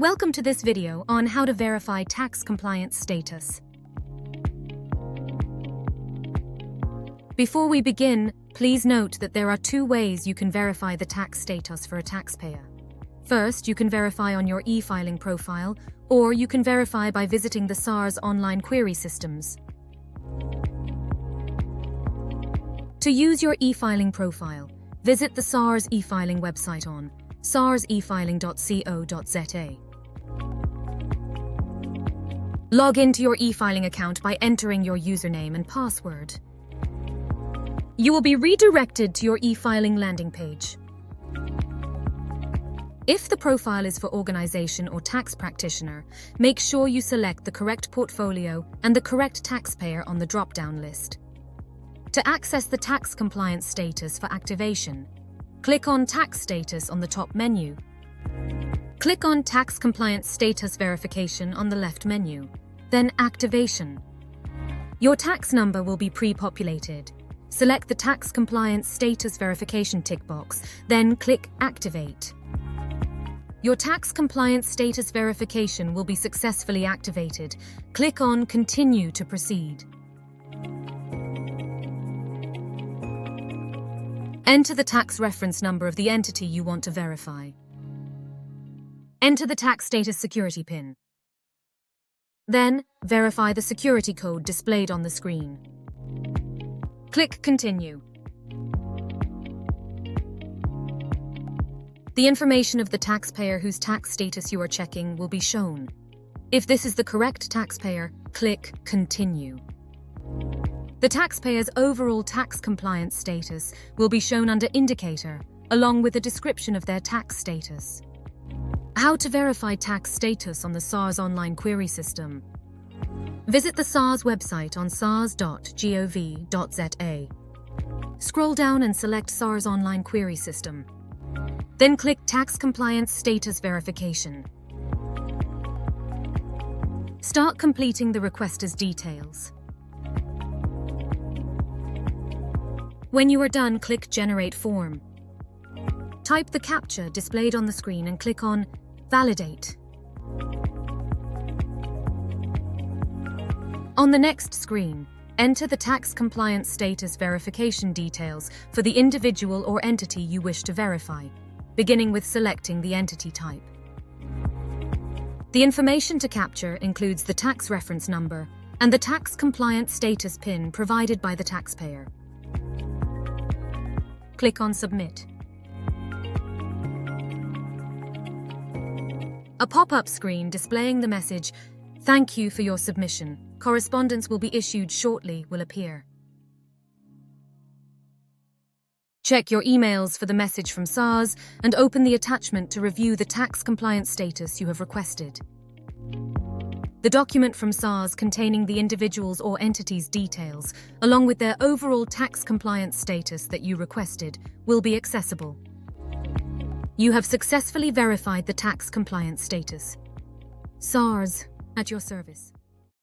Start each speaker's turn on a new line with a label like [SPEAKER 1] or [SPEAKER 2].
[SPEAKER 1] Welcome to this video on how to verify tax compliance status. Before we begin, please note that there are two ways you can verify the tax status for a taxpayer. First, you can verify on your e-filing profile, or you can verify by visiting the SARS online query systems. To use your e-filing profile, visit the SARS e-filing website on sarsefiling.co.za. Log into your e-filing account by entering your username and password. You will be redirected to your e-filing landing page. If the profile is for organization or tax practitioner, make sure you select the correct portfolio and the correct taxpayer on the drop-down list. To access the tax compliance status for activation, click on Tax Status on the top menu. Click on Tax Compliance Status Verification on the left menu, then Activation. Your tax number will be pre-populated. Select the Tax Compliance Status Verification tick box, then click Activate. Your tax compliance status verification will be successfully activated. Click on Continue to proceed. Enter the tax reference number of the entity you want to verify. Enter the tax status security PIN. Then, verify the security code displayed on the screen. Click Continue. The information of the taxpayer whose tax status you are checking will be shown. If this is the correct taxpayer, click Continue. The taxpayer's overall tax compliance status will be shown under Indicator, along with a description of their tax status. How to verify tax status on the SARS online query system. Visit the SARS website on sars.gov.za. Scroll down and select SARS online query system. Then click Tax Compliance Status Verification. Start completing the requester's details. When you are done, click Generate Form. Type the CAPTCHA displayed on the screen and click on Validate. On the next screen, enter the tax compliance status verification details for the individual or entity you wish to verify, beginning with selecting the entity type. The information to capture includes the tax reference number and the tax compliance status PIN provided by the taxpayer. Click on Submit. A pop-up screen displaying the message, "Thank you for your submission. Correspondence will be issued shortly," will appear. Check your emails for the message from SARS and open the attachment to review the tax compliance status you have requested. The document from SARS containing the individual's or entity's details, along with their overall tax compliance status that you requested, will be accessible. You have successfully verified the tax compliance status. SARS, at your service.